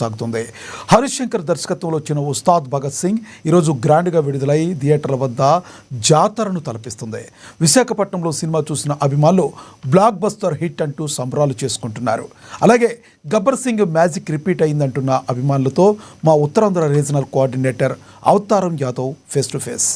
సాగుతుంది. హరీష్ శంకర్ దర్శకత్వంలో వచ్చిన ఉస్తాద్ భగత్ సింగ్ ఈరోజు గ్రాండ్గా విడుదలై థియేటర్ల వద్ద జాతరను తలపిస్తుంది. విశాఖపట్నంలో సినిమా చూసిన అభిమానులు బ్లాక్ బస్టర్ హిట్ అంటూ సంబరాలు చేసుకుంటున్నారు. అలాగే గబ్బర్ సింగ్ మ్యాజిక్ రిపీట్ అయిందంటున్న అభిమానులతో మా ఉత్తరాంధ్ర రీజనల్ కోఆర్డినేటర్ అవతారం Yadav face to face.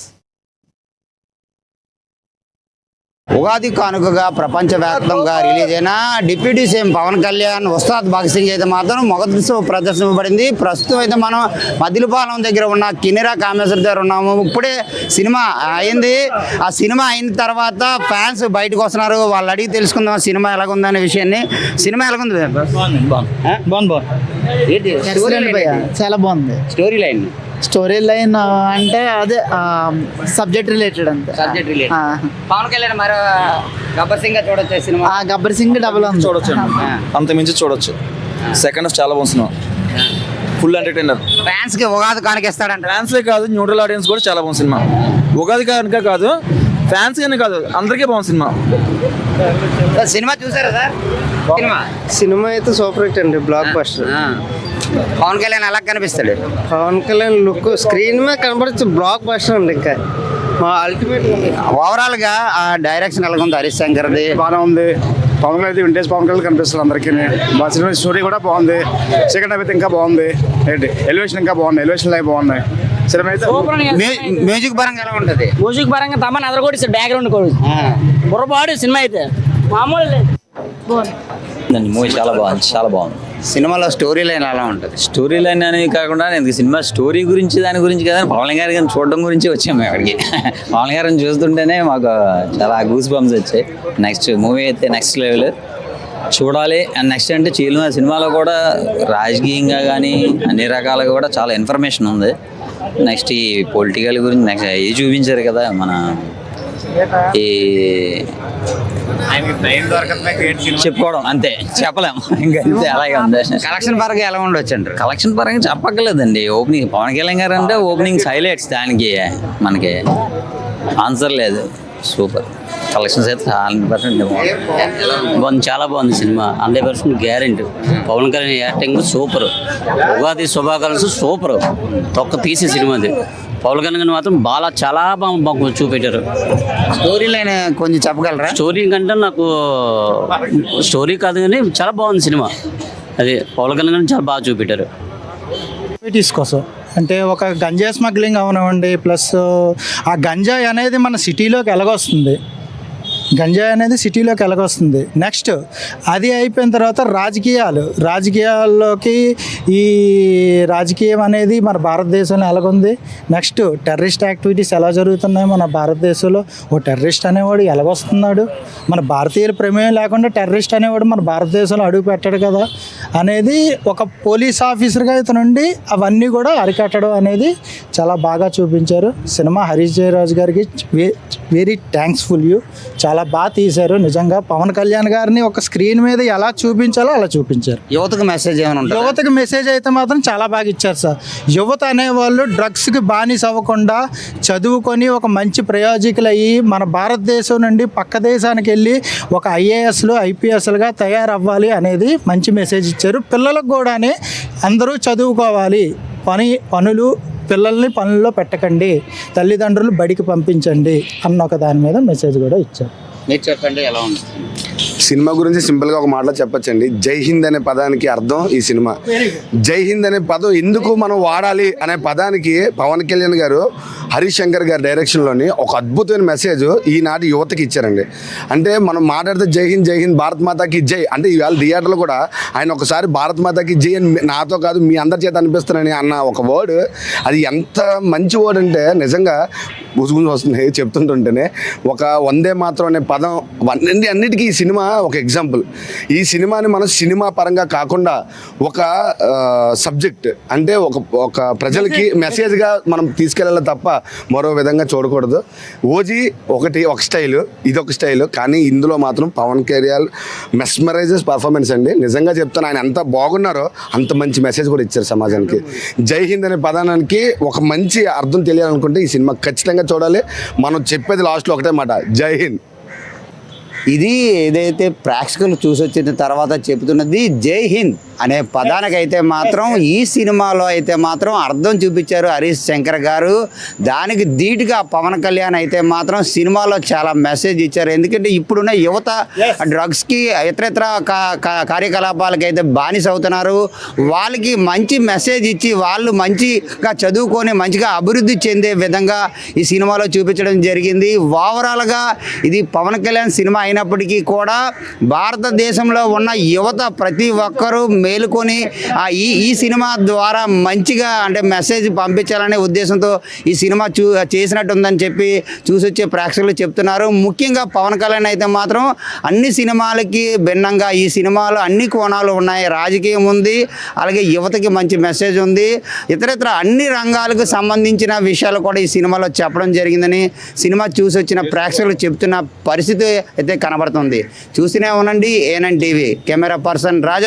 Ugadi కానుకగా ప్రపంచవ్యాప్తంగా రిలీజ్ అయిన డిప్యూటీ సీఎం పవన్ కళ్యాణ్ ఉస్తాద్ భగత్ సింగ్ అయితే మాత్రం మొదటి ప్రదర్శింపబడింది. ప్రస్తుతం అయితే మనం మదిలిపాలెం దగ్గర ఉన్న కినిరా కామేశ్వర దగ్గర ఉన్నాము. ఇప్పుడే సినిమా అయింది. ఆ సినిమా అయిన తర్వాత ఫ్యాన్స్ బయటకు వస్తున్నారు. వాళ్ళు అడిగి తెలుసుకుందాం సినిమా ఎలాగుందనే విషయాన్ని. సినిమా ఎలాగుంది? చాలా బాగుంది. స్టోరీ లైన్ అంటే అదే సబ్జెక్ట్ రిలేటెడ్ అంతే. పవన్ కళ్యాణ్ మరి గబ్బర్ సింగ్ చూడొచ్చు సినిమా. గబ్బర్ సింగ్ డబుల్ చూడొచ్చు, అంత మించి చూడొచ్చు. సెకండ్ హాఫ్ చాలా బాగుంది సినిమా, ఫుల్ ఎంటర్టైనర్. ఫ్యాన్స్ కి ఉగాది కానుకేస్తాడంట. ఫ్యాన్స్లే కాదు, న్యూట్రల్ ఆడియన్స్ కూడా చాలా బాగుంది సినిమా. ఉగాది కానుక కాదు, ఫ్యాన్స్ కానీ కాదు, అందరికీ బాగుంది సినిమా. సినిమా చూసారా సార్? సినిమా అయితే సూపర్ హిట్ అండి, బ్లాక్ బస్టర్. పవన్ కళ్యాణ్ ఎలా కనిపిస్తాడు? పవన్ కళ్యాణ్ లుక్ స్క్రీన్ మీద కనబడచ్చు, బ్లాక్ బస్టర్ అండి. ఇంకా మా అల్టిమేట్ ఓవరాల్ గా ఆ డైరెక్షన్ ఎలా ఉంది? హరీష్ శంకర్ది బాగానే ఉంది. పవన్ కళ్యాణ్ అయితే వింటేజ్ పవన్ కళ్యాణ్ కనిపిస్తుంది అందరికీ. మా సినిమా స్టోరీ కూడా బాగుంది. సెకండ్ హాఫ్ అయితే ఇంకా బాగుంది. ఏంటి ఎలివేషన్ ఇంకా బాగుంది, ఎలివేషన్ లైవ్ బాగున్నాయి. సినిమా అయితే మ్యూజిక్ పరంగా ఎలా ఉంటుంది? మ్యూజిక్ పరంగా తమన్ అదర్ కూడా బ్యాక్గ్రౌండ్ కూడా బుర్రపాడు సినిమా అయితే మామూలు. మూవీ చాలా బాగుంది, చాలా బాగుంది. సినిమాలో స్టోరీ లైన్ ఎలా ఉంటుంది? స్టోరీ లైన్ అనేది కాకుండా నేను సినిమా స్టోరీ గురించి దాని గురించి కదా, పవన్ గారి గారిని చూడడం గురించి వచ్చాము మేము అక్కడికి. పవన్ గారిని చూస్తుంటేనే మాకు చాలా గూస్ బంప్స్ వచ్చాయి. నెక్స్ట్ మూవీ అయితే నెక్స్ట్ లెవెల్ చూడాలి. అండ్ నెక్స్ట్ అంటే సినిమాలో కూడా రాజకీయంగా కానీ అన్ని రకాలుగా కూడా చాలా ఇన్ఫర్మేషన్ ఉంది. నెక్స్ట్ ఈ పొలిటికల్ గురించి నెక్స్ట్ ఇది చూపించారు కదా మన ఈ చెప్పుకోవడం అంతే, చెప్పలేము ఇంకా అంతే. అలాగే ఉంది. కలెక్షన్ పరంగా ఎలా ఉండొచ్చు అంటారు? కలెక్షన్ పరంగా చెప్పక్కర్లేదండి. ఓపెనింగ్ పవన్ కళ్యాణ్ గారు అంటే ఓపెనింగ్ హైలైట్స్, దానికి మనకి ఆన్సర్ లేదు. సూపర్ కలెక్షన్స్ అయితే 100% బాగుంది, చాలా బాగుంది సినిమా. 100% guarantee. Pawan Kalyan acting super. Ugadi శుభాకాంక్షలు సూపర్. తొక్క తీసే సినిమా అది. పవన్ కళ్యాణ్ మాత్రం బాగా చాలా బాగా చూపెట్టారు. స్టోరీ లైన్ కొంచెం చెప్పగలరా? స్టోరీ కంటే నాకు స్టోరీ కాదు కానీ చాలా బాగుంది సినిమా. అది పవన్ కళ్యాణ్ చాలా బాగా చూపెట్టారు. కోసం అంటే ఒక గంజా స్మగ్లింగ్ అవనివ్వండి, ప్లస్ ఆ గంజాయి అనేది మన సిటీలోకి ఎలాగొస్తుంది, గంజాయి అనేది సిటీలోకి ఎలాగొస్తుంది. నెక్స్ట్ అది అయిపోయిన తర్వాత రాజకీయాల్లోకి ఈ రాజకీయం అనేది మన భారతదేశంలో ఎలాగుంది, నెక్స్ట్ టెర్రరిస్ట్ యాక్టివిటీస్ ఎలా జరుగుతున్నాయి మన భారతదేశంలో. ఓ టెర్రరిస్ట్ అనేవాడు ఎలాగొస్తున్నాడు, మన భారతీయుల ప్రమేయం లేకుండా టెర్రరిస్ట్ అనేవాడు మన భారతదేశంలో అడుగు పెట్టాడు కదా అనేది ఒక పోలీస్ ఆఫీసర్గా ఇతనుండి అవన్నీ కూడా అరికట్టడం అనేది చాలా బాగా చూపించారు. సినిమా హరీష్ జయరాజ్ గారికి వెరీ థ్యాంక్స్ఫుల్ యూ. చాలా బాగా తీశారు నిజంగా. పవన్ కళ్యాణ్ గారిని ఒక స్క్రీన్ మీద ఎలా చూపించాలో అలా చూపించారు. యువతకు మెసేజ్ ఏమైనా? యువతకు మెసేజ్ అయితే మాత్రం చాలా బాగా ఇచ్చారు సార్. యువత అనేవాళ్ళు డ్రగ్స్కి బానిస అవ్వకుండా చదువుకొని ఒక మంచి ప్రయోజకులు అయ్యి మన భారతదేశం నుండి పక్క దేశానికి వెళ్ళి ఒక ఐఏఎస్లు ఐపీఎస్లుగా తయారవ్వాలి అనేది మంచి మెసేజ్ ఇచ్చారు. పిల్లలకు కూడా అందరూ చదువుకోవాలి, పనులు పిల్లల్ని పనుల్లో పెట్టకండి, తల్లిదండ్రులు బడికి పంపించండి అన్న ఒక దాని మీద మెసేజ్ కూడా ఇచ్చారు. మీరు చెప్పండి ఎలా ఉంది సినిమా గురించి? సింపుల్గా ఒక మాటలో చెప్పొచ్చండి, జై హింద్ అనే పదానికి అర్థం ఈ సినిమా. జై హింద్ అనే పదం ఎందుకు మనం వాడాలి అనే పదానికి పవన్ కళ్యాణ్ గారు హరీష్ శంకర్ గారి డైరెక్షన్లోని ఒక అద్భుతమైన మెసేజ్ ఈనాటి యువతకి ఇచ్చారండి. అంటే మనం మాట్లాడితే జై హింద్ భారత్ మాతాకి జై అంటే ఇవాళ థియేటర్లో కూడా ఆయన ఒకసారి భారత్ మాతాకి జై అని నాతో కాదు మీ అందరి చేత అనిపిస్తున్నానని అన్న ఒక వర్డ్, అది ఎంత మంచి వర్డ్ అంటే నిజంగా గుజుగుజు వస్తుంది చెప్తుంటుంటేనే. ఒక వందే మాత్రం అనే పదం అన్నిటికీ ఈ సినిమా ఒక ఎగ్జాంపుల్. ఈ సినిమాని మనం సినిమా పరంగా కాకుండా ఒక సబ్జెక్ట్ అంటే ఒక ప్రజలకి మెసేజ్గా మనం తీసుకెళ్ళాలి తప్ప మరో విధంగా చూడకూడదు. ఓజీ ఒక స్టైలు, ఇదొక స్టైలు, కానీ ఇందులో మాత్రం పవన్ కళ్యాణ్ మెస్మరైజెస్ పర్ఫార్మెన్స్ అండి. నిజంగా చెప్తాను, ఆయన ఎంత బాగున్నారో అంత మంచి మెసేజ్ కూడా ఇచ్చారు సమాజానికి. జై హింద్ అనే పదానికి ఒక మంచి అర్థం తెలియాలనుకుంటే ఈ సినిమా ఖచ్చితంగా చూడాలి. మనం చెప్పేది లాస్ట్లో ఒకటే మాట, జై హింద్. ఇది ఏదైతే ప్రేక్షకులు చూసి వచ్చిన తర్వాత చెబుతున్నది జై హింద్ అనే పదానికైతే మాత్రం ఈ సినిమాలో అయితే మాత్రం అర్థం చూపించారు హరీష్ శంకర్ గారు. దానికి ధీటుగా పవన్ కళ్యాణ్ అయితే మాత్రం సినిమాలో చాలా మెసేజ్ ఇచ్చారు. ఎందుకంటే ఇప్పుడున్న యువత డ్రగ్స్కి ఇతరత్ర కార్యకలాపాలకి అయితే బానిస అవుతున్నారు. వాళ్ళకి మంచి మెసేజ్ ఇచ్చి వాళ్ళు మంచిగా చదువుకొని మంచిగా అభివృద్ధి చెందే విధంగా ఈ సినిమాలో చూపించడం జరిగింది. ఓవరాల్గా ఇది పవన్ కళ్యాణ్ సినిమా అయినప్పటికీ కూడా భారతదేశంలో ఉన్న యువత ప్రతి ఒక్కరూ మేలుకొని ఈ సినిమా ద్వారా మంచిగా అంటే మెసేజ్ పంపించాలనే ఉద్దేశంతో ఈ సినిమా చేసినట్టు ఉందని చెప్పి చూసి వచ్చే ప్రేక్షకులు చెప్తున్నారు. ముఖ్యంగా పవన్ కళ్యాణ్ అయితే మాత్రం అన్ని సినిమాలకి భిన్నంగా ఈ సినిమాలో అన్ని కోణాలు ఉన్నాయి. రాజకీయం ఉంది, అలాగే యువతకి మంచి మెసేజ్ ఉంది, ఇతరత్ర అన్ని రంగాలకు సంబంధించిన విషయాలు కూడా ఈ సినిమాలో చెప్పడం జరిగిందని సినిమా చూసి వచ్చిన ప్రేక్షకులు చెప్తున్న పరిస్థితి అయితే కనబడుతుంది. చూస్తూనే ఉండండి ఏఎన్ఎన్ టీవీ. కెమెరా పర్సన్ రాజా.